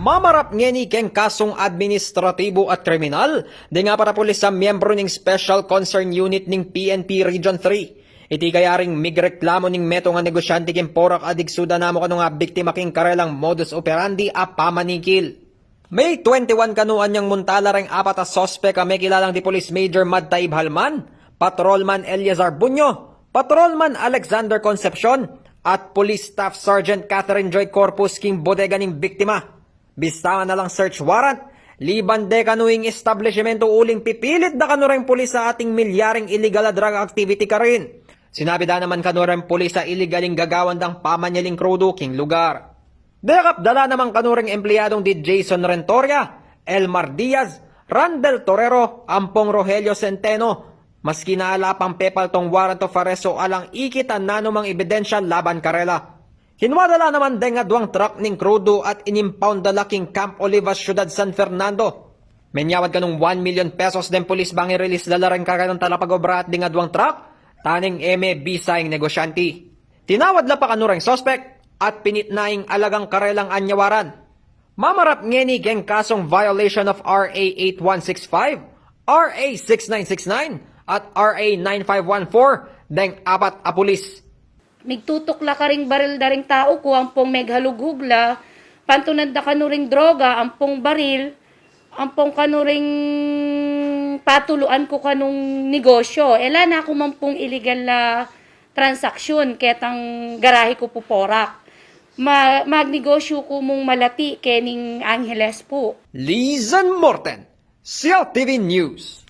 Mamarap ngeni keng kasong administratibo at kriminal, di nga para pulis sa miyembro ng Special Concern Unit ng PNP Region 3. Iti kayaring migreklamo ning meto nga negosyante king porak adigsuda namo kano nga biktima king karelang modus operandi a pamanikil. May 21 kanuan niyang muntala reng apat a sospek may kilalang di Police Major Mad Taib Halman, Patrolman Eliazar Bunyo, Patrolman Alexander Concepcion, at Police Staff Sergeant Catherine Joy Corpus king bodega ning biktima. Bistaman na lang search warrant, liban de kanuing establishmento uling pipilit da kanureng pulis sa ating milyaring illegal drug activity ka rin. Sinabi da naman kanureng pulis sa illegaling gagawan dang pamanyaling krudo king lugar. Dekap dala naman kanureng empleyadong di Jason Rentoria, Elmar Diaz, Randel Torero, Ampong Rogelio Centeno, maski naala pang pepal tong warrant of arrest o alang ikitan na numang ebidensya laban karela. Hinwadala naman din nga duwang truck ning krudo at inimpound dala king Camp Olivas, Ciudad San Fernando. Menyawad kanong 1 million pesos den pulis bang i-release dala rin kaganong talapag-obra at di nga duwang truck, taning eme bisayang negosyante. Tinawad la pa kanurang sospek at pinitnaing alagang karelang anyawaran. Mamarap ngeni geng kasong violation of RA 8165, RA 6969 at RA 9514 deng apat a pulis. Migtutok ka ring baril daring tao ko, ang pong meghalughugla, pantunad na kanuring droga, ang pong baril, ang pong kanuring patuluan ko kanong negosyo. Ela na ako man pong illegal na transaksyon, ketang garahe ko po porak. Magnegosyo ko mong malati kening Angeles po. Lizan Morten, CLTV News.